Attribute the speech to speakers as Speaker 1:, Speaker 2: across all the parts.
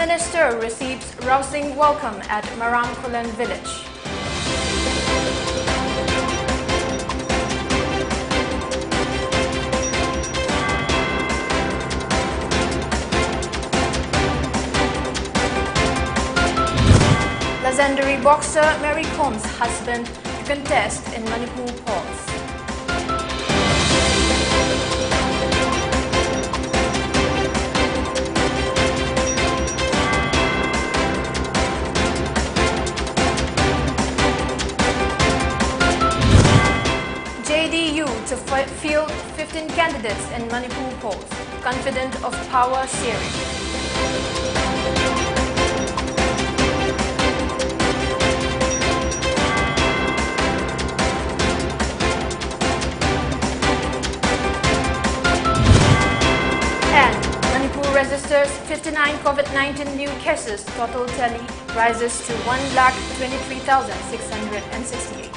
Speaker 1: Minister receives rousing welcome at Maramkulan village. Legendary boxer Mary Com's husband to contest in Manipur polls. JDU to field 15 candidates in Manipur polls, confident of power sharing. Registers 59 COVID-19 new cases, total tally rises to 1,23,668.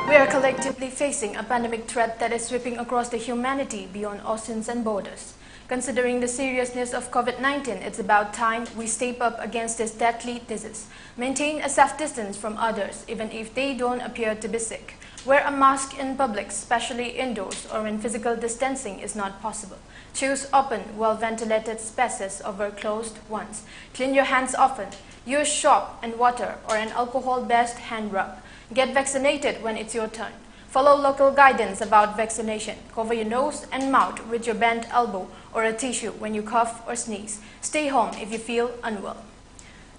Speaker 1: We are collectively facing a pandemic threat that is sweeping across the humanity beyond oceans and borders. Considering the seriousness of COVID-19, it's about time we step up against this deadly disease. Maintain a safe distance from others, even if they don't appear to be sick. Wear a mask in public, especially indoors or when physical distancing is not possible. Choose open, well-ventilated spaces over closed ones. Clean your hands often. Use soap and water or an alcohol-based hand rub. Get vaccinated when it's your turn. Follow local guidance about vaccination. Cover your nose and mouth with your bent elbow or a tissue when you cough or sneeze. Stay home if you feel unwell.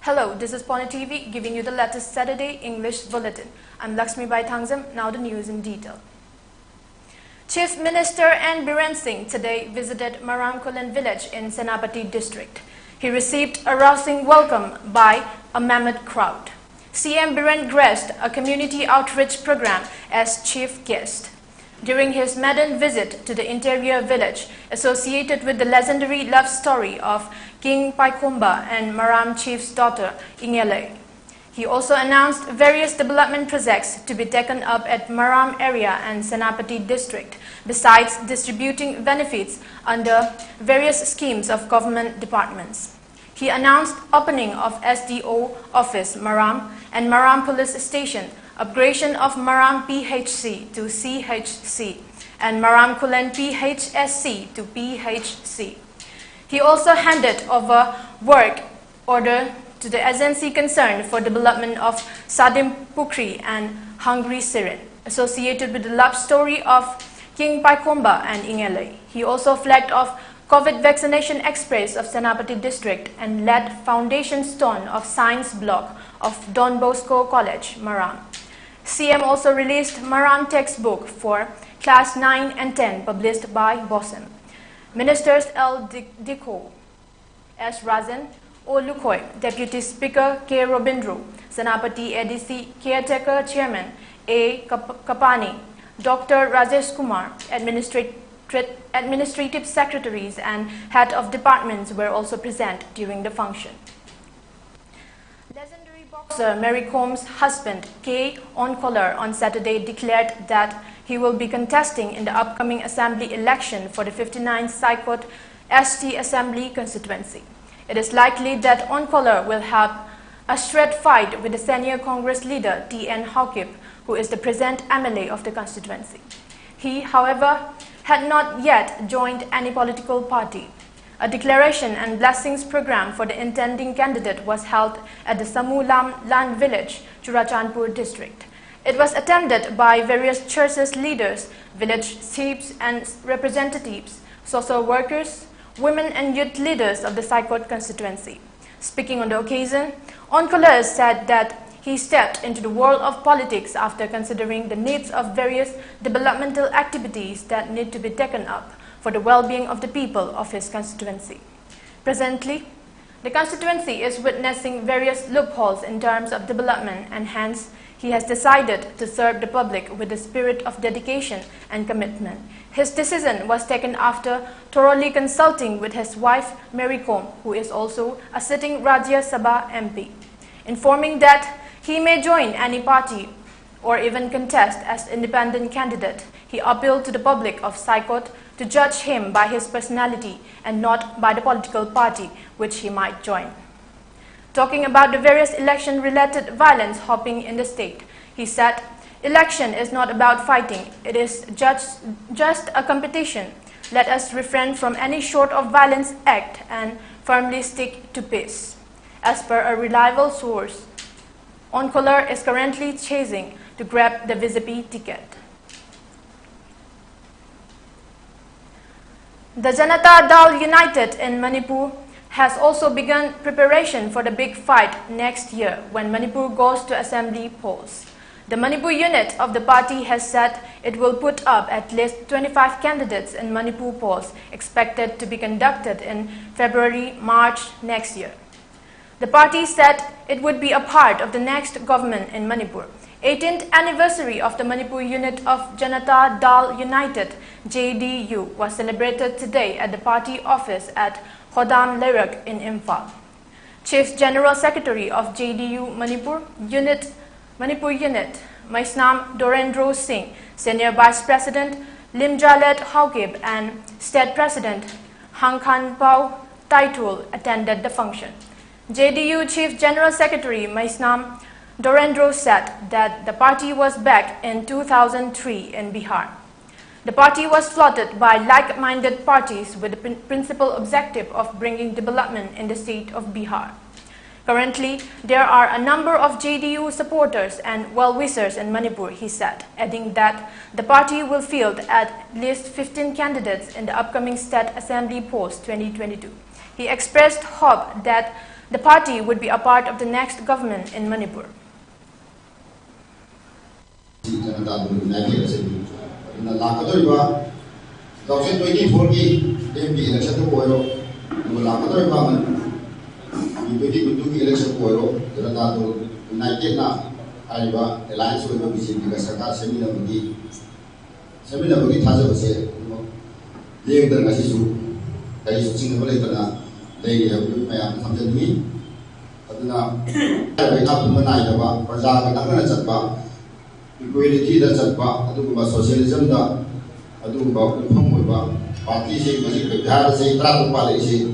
Speaker 1: Hello, this is PONYTV giving you the latest Saturday English Bulletin. I'm LAKSMIBAI. Now the news in detail. Chief Minister N. Biren Singh today visited Maramkulan village in Senapati district. He received a rousing welcome by a mammoth crowd. CM Biren graced a community outreach program as chief guest. During his maiden visit to the interior village associated with the legendary love story of King Paicomba and Maram chief's daughter Ingele, he also announced various development projects to be taken up at Maram area and Senapati district, besides distributing benefits under various schemes of government departments. He announced opening of SDO office Maram and Maram police station, upgradation of Maram PHC to CHC, and Maramkulan PHSC to PHC. He also handed over work order to the agency concerned for development of Sadim Pukri and Hungry Siren, associated with the love story of King Paicomba and Ingele. He also flagged off COVID vaccination express of Senapati district and laid foundation stone of science block of Don Bosco College, Maram. CM also released Maram textbook for class 9 and 10 published by BOSM. Ministers L. Diko, S. Rajan, O. Lukhoy, Deputy Speaker K. Robindro, Senapati ADC Caretaker Chairman A. Kapani, Dr. Rajesh Kumar, Administrative secretaries and head of departments were also present during the function. Legendary boxer Mary Com's husband, K. Onkolar, on Saturday declared that he will be contesting in the upcoming assembly election for the 59th Saikot ST Assembly constituency. It is likely that Onkolar will have a straight fight with the senior Congress leader T.N. Haukip, who is the present MLA of the constituency. He, however, had not yet joined any political party. A declaration and blessings program for the intending candidate was held at the Samulam Land Village, Churachandpur district. It was attended by various churches leaders, village chiefs and representatives, social workers, women and youth leaders of the Saikot constituency. Speaking on the occasion, Onkolar said that he stepped into the world of politics after considering the needs of various developmental activities that need to be taken up for the well-being of the people of his constituency. Presently, the constituency is witnessing various loopholes in terms of development, and hence he has decided to serve the public with a spirit of dedication and commitment. His decision was taken after thoroughly consulting with his wife Mary Com, who is also a sitting Rajya Sabha MP, informing that He may join any party or even contest as independent candidate. He appealed to the public of Saikot to judge him by his personality and not by the political party which he might join. Talking about the various election-related violence happening in the state, he said, "Election is not about fighting, it is just a competition. Let us refrain from any sort of violence act and firmly stick to peace." As per a reliable source, Oncolor is currently chasing to grab the VZP ticket. The Janata Dal United in Manipur has also begun preparation for the big fight next year when Manipur goes to assembly polls. The Manipur unit of the party has said it will put up at least 25 candidates in Manipur polls expected to be conducted in February-March next year. The party said it would be a part of the next government in Manipur. 18th anniversary of the Manipur unit of Janata Dal United, JDU, was celebrated today at the party office at Khodam Lerak in Imphal. Chief General Secretary of JDU Manipur Unit, Maisnam Dorendro Singh, Senior Vice President Limjalet Haukib and State President Hangkhan Pao Taitul attended the function. JDU Chief General Secretary Maisnam Dorendro said that the party was back in 2003 in Bihar. The party was floated by like-minded parties with the principal objective of bringing development in the state of Bihar. Currently, there are a number of JDU supporters and well-wishers in Manipur, he said, adding that the party will field at least 15 candidates in the upcoming State Assembly polls 2022. He expressed hope that the party would be a part of the next government in Manipur.
Speaker 2: Equality da chatpa aduba socialism da aduba phangmoiba party se maji bihar se tra pa le se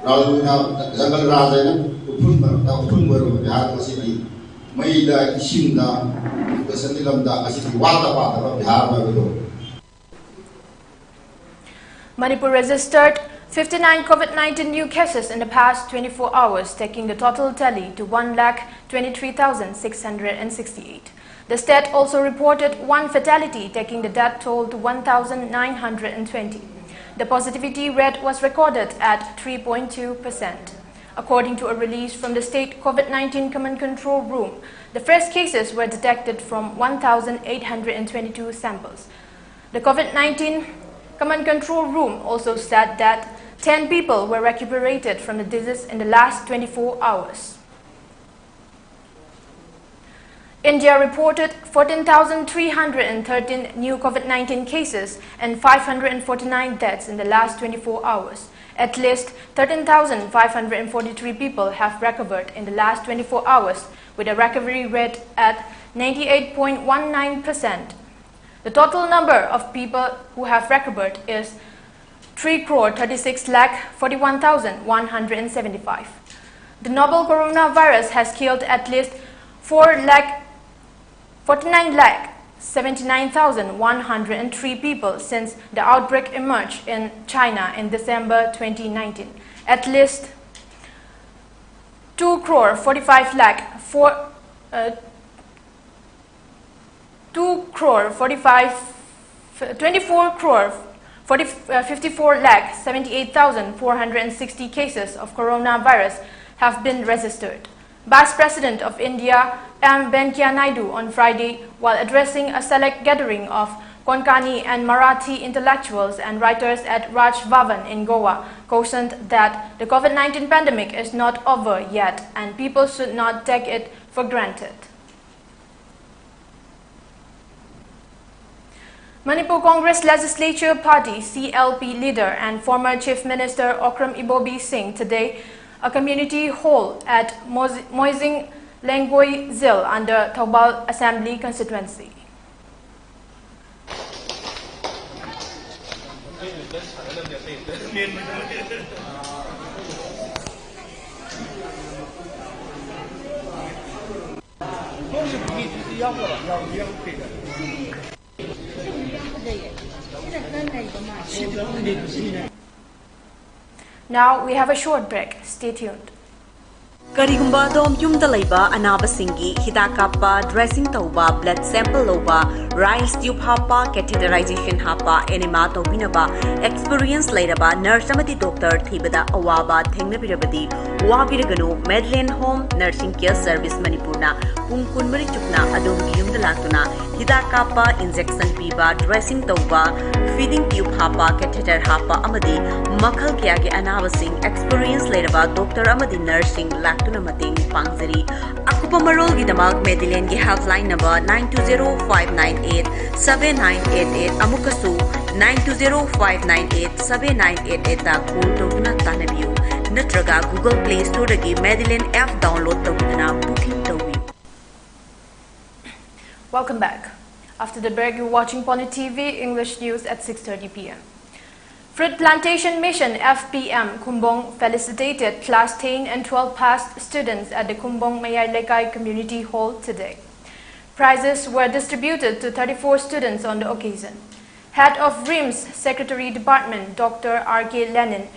Speaker 2: raluna jangal raja na uphun da uphun boro bihar ma se ni mai da isim da education da asi wa da pa da bihar ma do.
Speaker 1: Manipur registered 59 COVID-19 new cases in the past 24 hours, taking the total tally to 1,23,668. The state also reported one fatality, taking the death toll to 1,920. The positivity rate was recorded at 3.2%. According to a release from the state COVID-19 Command Control Room, the first cases were detected from 1,822 samples. The COVID-19 Command Control Room also said that 10 people were recuperated from the disease in the last 24 hours. India reported 14,313 new COVID-19 cases and 549 deaths in the last 24 hours. At least 13,543 people have recovered in the last 24 hours, with a recovery rate at 98.19%. The total number of people who have recovered is 3,36,41,175. The novel coronavirus has killed at least 49,79,103 people since the outbreak emerged in China in December 2019. At least 54,78,460 cases of coronavirus have been registered. Vice President of India M. Venkaiah Naidu on Friday, while addressing a select gathering of Konkani and Marathi intellectuals and writers at Raj Bhavan in Goa, cautioned that the COVID-19 pandemic is not over yet and people should not take it for granted. Manipur Congress Legislature Party CLP leader and former Chief Minister Okram Ibobi Singh today a community hall at Moising Lengoi Zil under Thoubal Assembly constituency. Now we have a short break. Stay tuned.
Speaker 3: Karigumba dom yumda laiba anaba singi hidak kappa dressing tauba blood sample loba rice tube hapa catheterization hapa enema tobinaba experience lairaba nurse amati doctor thibada awaba thengnabirabadi wabiraganu Medlane Home Nursing Care Service Manipurna pung kunmari chukna adom yumda latuna hidak kappa injection piba dressing tauba feeding tube hapa catheter hapa amadi makhal kya ge anaba sing experience lairaba doctor amadi nursing tuna mating pangzari akupa marol gi damak Medlane gi helpline number 9205987988 amukasu 9205987988 ta call tawna tanabiu natraga Google Play Store gi Medlane app download tawna booking tawi.
Speaker 1: Welcome back. After the break, you're watching PONYTV English News at 6:30 p.m. Fruit Plantation Mission FPM Kumbong felicitated class 10 and 12 passed students at the Kumbong Mayai Lekai Community Hall today. Prizes were distributed to 34 students on the occasion. Head of RIMS Secretary Department Dr. R.K. Lenin,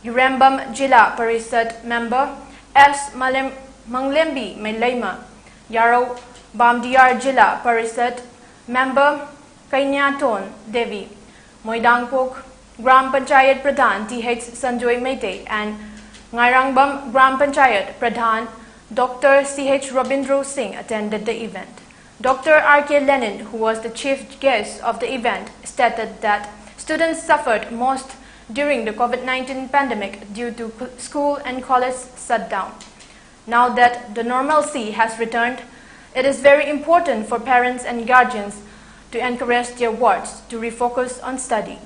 Speaker 1: Urembam Jila Parisad Member S. Manglembi Melaima, Yaro Bamdiar Jila Parisad Member Kainyaton Devi, Moidangpok Gram Panchayat Pradhan T.H. Sanjoy Mete and Ngairangbam Gram Panchayat Pradhan Dr. C.H. Robindro Singh attended the event. Dr. R.K. Lenin, who was the chief guest of the event, stated that students suffered most during the COVID-19 pandemic due to school and college shutdown. Now that the normalcy has returned, it is very important for parents and guardians to encourage their wards to refocus on study.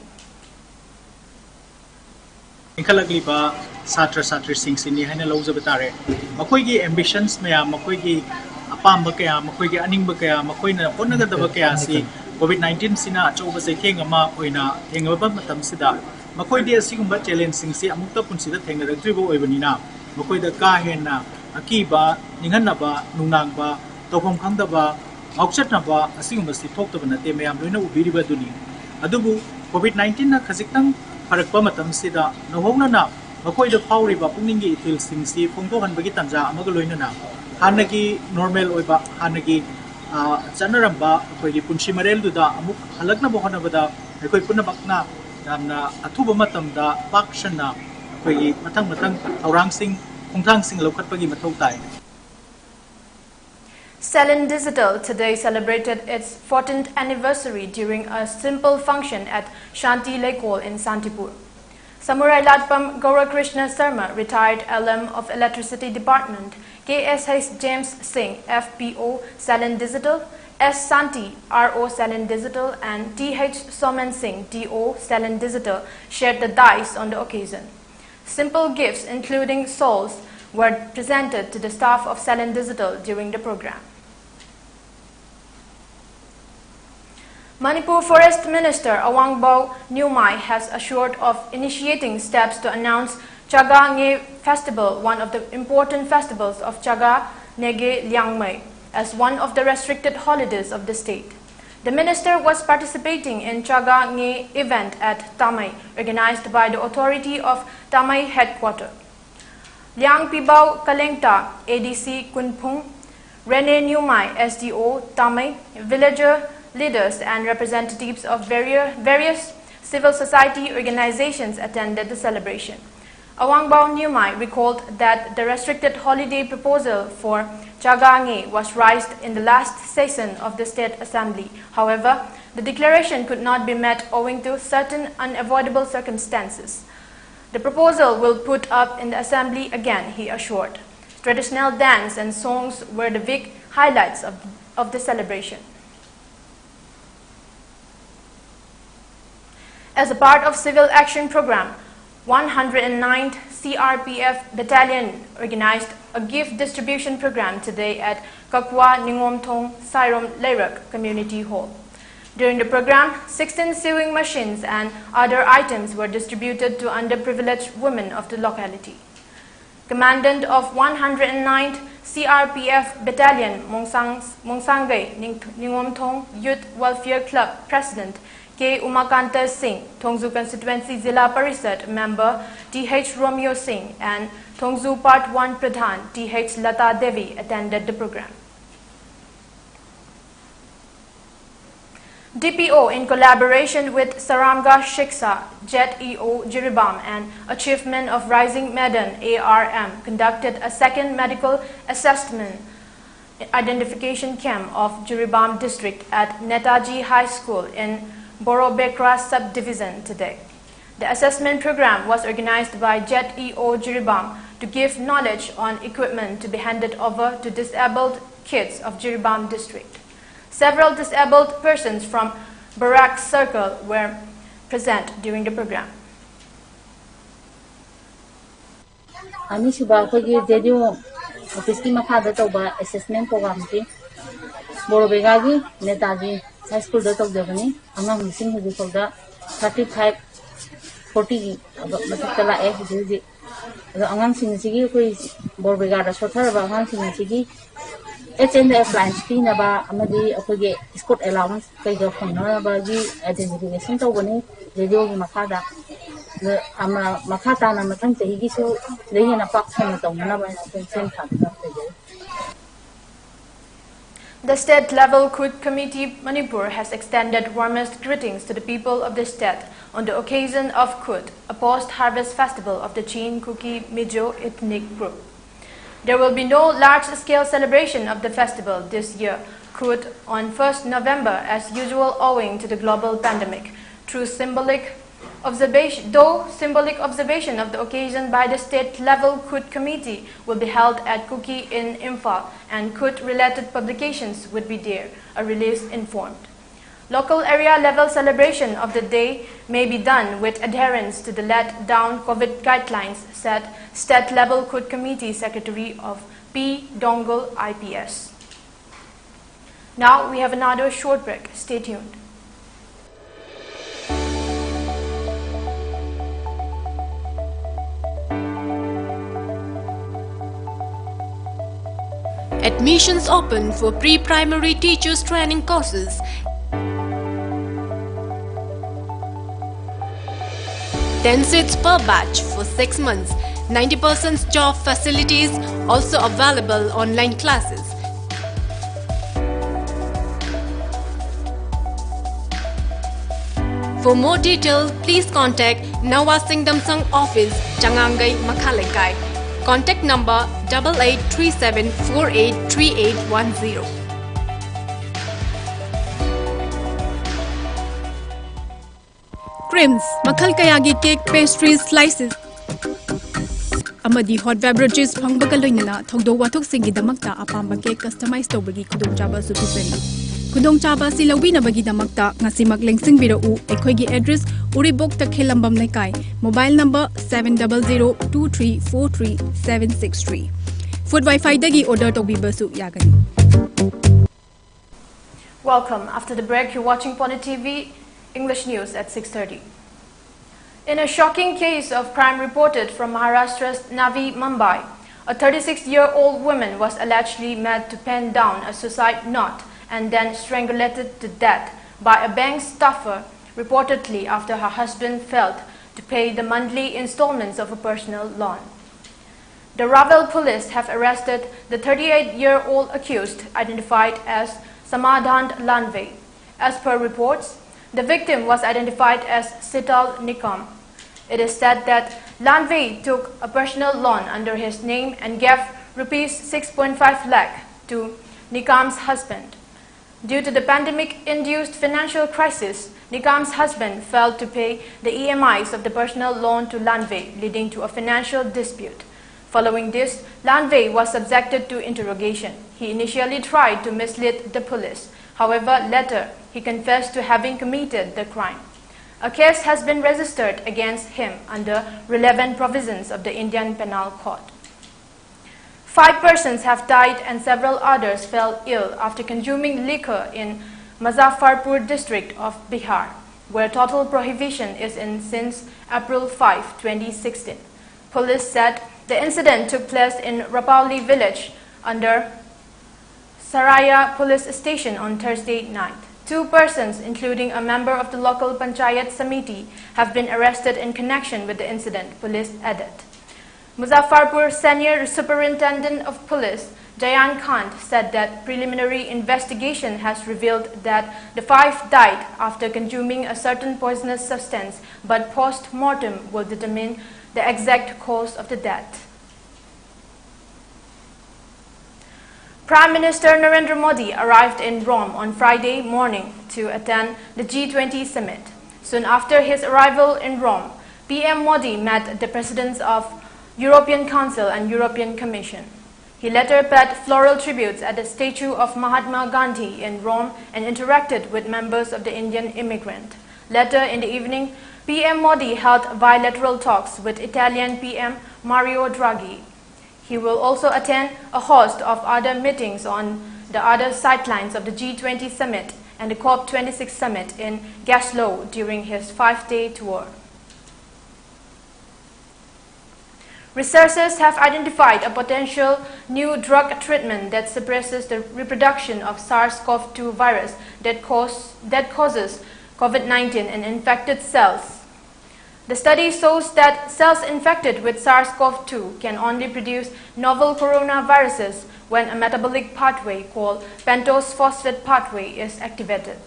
Speaker 4: Inkalagliba Satra Singh Sini Hana Lozabatare, Makoigi ambitions, Maya Makoigi Apambakaya, Makoigi Animbakaya, Makoina, Ponagabakaya, see COVID-19 Sina, Chobase King Ama, Oina, Hangaba Matamsida, Makoidi Sigumba challenge Sing Si Amuta consider Hanga the Tribo Evanina, Makoida Kahena, Akiba, Ninganaba, Nunangba, Topom Kandaba, Aukshatnaba, Asingumasi talked of Nateme Amrina Ubiriba Duni. Adubu, COVID-19 na Kazikang. Parakpa matam sida nahongna na makoi da pauriba pungningi itil singsi phongtohan bagi tanja amaga loinana hanagi normal oiba hanagi chanaramba akoi punshi marel duda amuk halakna bohana bada akoi punabakna yamna athuba matamda pakshana akoi matang aurang sing khongthang sing lokhatpagi mathau tai.
Speaker 1: Salin Digital today celebrated its 14th anniversary during a simple function at Shanti Lake Hall in Santipur. Samurai Latpam Gaurakrishna Sarma, retired LM of Electricity Department, KSH James Singh, FPO Salin Digital, S. Santi, RO Salin Digital, and TH Soman Singh, DO Salin Digital, shared the dice on the occasion. Simple gifts, including souls, were presented to the staff of Salin Digital during the program. Manipur Forest Minister Awangbao Nyumai has assured of initiating steps to announce Chaga Nge Festival, one of the important festivals of Chaga Nege Liangmei, as one of the restricted holidays of the state. The minister was participating in Chaga Nge event at Tamai, organized by the authority of Tamai headquarters. Liang Pibao Kalengta, ADC Kunpung, Rene Nyumai, SDO Tamai, villager leaders and representatives of various civil society organizations attended the celebration. Awangbao Nyumai recalled that the restricted holiday proposal for Chaga Nge was raised in the last session of the State Assembly. However, the declaration could not be met owing to certain unavoidable circumstances. The proposal will put up in the Assembly again, he assured. Traditional dance and songs were the big highlights of the celebration. As a part of Civil Action Program, 109th CRPF Battalion organized a gift distribution program today at Kakwa Ningomthong Sairom Leirak Community Hall. During the program, 16 sewing machines and other items were distributed to underprivileged women of the locality. Commandant of 109th CRPF Battalion Mongsangay Ningomthong Youth Welfare Club President K. Umakanta Singh, Thongzu Constituency Zilla Parisad Member T.H. Romeo Singh and Thongzu Part 1 Pradhan T.H. Lata Devi attended the program. DPO, in collaboration with Saramga Shiksa, Jet EO Jiribam and Achievement of Rising Medan ARM, conducted a second medical assessment identification camp of Jiribam district at Netaji High School in Borobekra subdivision today. The assessment program was organized by Jet EO Jiribam to give knowledge on equipment to be handed over to disabled kids of Jiribam district. Several disabled persons from Barak Circle were present during the program.
Speaker 5: Ani suba ko gi radio office ki makha da toba assessment program ki Borobega gi Netaji high school da tok devani amang missing hu ko da 35 40 matak tala e ji angang sing sigi ko Borobega da sothar ba angang sing sigi HNF lines fee naba amadi akoge sport allowance kai ga phangna ba gi identification to bani radio gi makada the ama makata na matang chahi gi su lehi na pak phang to na ba sen thak.
Speaker 1: The State Level Kut Committee Manipur has extended warmest greetings to the people of the state on the occasion of Kut, a post-harvest festival of the Chin Kuki Mizo ethnic group. There will be no large-scale celebration of the festival this year, Kut, on 1st November as usual owing to the global pandemic. Though symbolic observation of the occasion by the state-level Kut committee will be held at Kuki in Imphal and Kut-related publications would be there, a release informed. Local area-level celebration of the day may be done with adherence to the let-down COVID guidelines, said State-Level Kut Committee Secretary of P. Dongle IPS. Now we have another short break. Stay tuned.
Speaker 6: Admissions open for pre-primary teachers training courses. 10 seats per batch for 6 months. 90% job facilities, also available online classes. For more details, please contact Nawa Singdamsang Office, Changangai, Makhalekai. Contact number 8837483810. Creams, makhal kayagi cake, pastries, slices. Amadi hot beverages phangbaga loinana thogdo wathok singi damakta apamba cake customize tobagi khudongchaba su pizani. Khudongchaba si lawinabagi damakta ngasimak lengsing birau ekhoigi address Uribok ta Khelambam Nekai, mobile number 70023433763. Food Wi-Fi dagi order tobibasu yagani.
Speaker 1: Welcome. After the break, you're watching PONYTV English News at 6:30. In a shocking case of crime reported from Maharashtra's Navi Mumbai, a 36-year-old woman was allegedly made to pen down a suicide note and then strangulated to death by a bank staffer, reportedly after her husband failed to pay the monthly installments of a personal loan. The Ravel police have arrested the 38-year-old accused, identified as Samadhan Lanve. As per reports, the victim was identified as Sital Nikam. It is said that Lanve took a personal loan under his name and gave rupees 6.5 lakh to Nikam's husband. Due to the pandemic-induced financial crisis, Nikam's husband failed to pay the EMIs of the personal loan to Lanve, leading to a financial dispute. Following this, Lanve was subjected to interrogation. He initially tried to mislead the police. However, later, he confessed to having committed the crime. A case has been registered against him under relevant provisions of the Indian Penal Code. 5 persons have died and several others fell ill after consuming liquor in Muzaffarpur district of Bihar, where total prohibition is in since April 5, 2016. Police said the incident took place in Rapauli village under Saraya police station on Thursday night. 2 persons, including a member of the local Panchayat Samiti, have been arrested in connection with the incident, police added. Muzaffarpur Senior Superintendent of Police, Jayan Kant, said that preliminary investigation has revealed that the 5 died after consuming a certain poisonous substance, but post-mortem will determine the exact cause of the death. Prime Minister Narendra Modi arrived in Rome on Friday morning to attend the G20 summit. Soon after his arrival in Rome, PM Modi met the presidents of European Council and European Commission. He later paid floral tributes at the statue of Mahatma Gandhi in Rome and interacted with members of the Indian immigrant. Later in the evening, PM Modi held bilateral talks with Italian PM Mario Draghi. He will also attend a host of other meetings on the other sidelines of the G20 summit and the COP26 summit in Glasgow during his 5-day tour. Researchers have identified a potential new drug treatment that suppresses the reproduction of SARS-CoV-2 virus that causes COVID-19 in infected cells. The study shows that cells infected with SARS-CoV-2 can only produce novel coronaviruses when a metabolic pathway called pentose phosphate pathway is activated.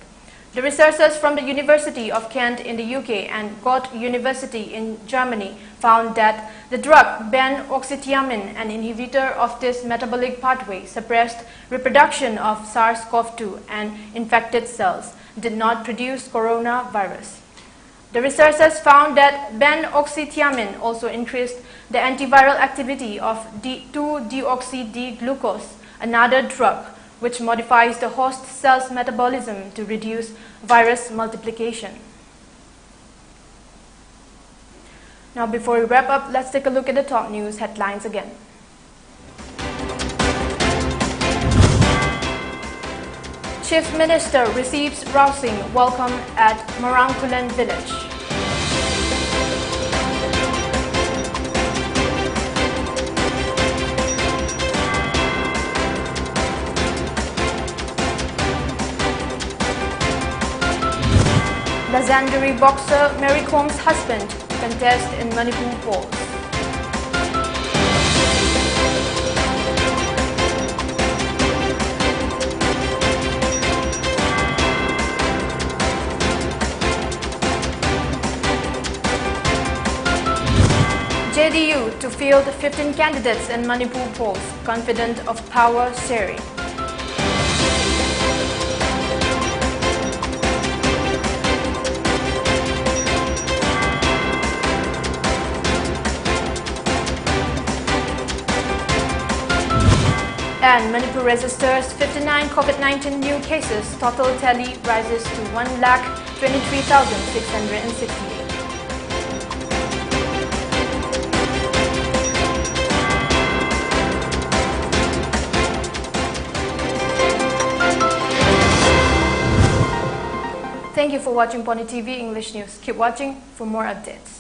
Speaker 1: The researchers from the University of Kent in the UK and Goethe University in Germany found that the drug ben-oxytiamine, an inhibitor of this metabolic pathway, suppressed reproduction of SARS-CoV-2 and infected cells, did not produce coronavirus. The researchers found that ben-oxytiamine also increased the antiviral activity of 2-deoxy-D-glucose, another drug which modifies the host cell's metabolism to reduce virus multiplication. Now, before we wrap up, let's take a look at the top news headlines again. Chief Minister receives rousing welcome at Marangkulan village. Legendary boxer Mary Com's husband contest in Manipur polls. JDU to field 15 candidates in Manipur polls, confident of power sharing. And Manipur registers 59 COVID-19 new cases. Total tally rises to 1,23,668. Thank you for watching PONYTV English News. Keep watching for more updates.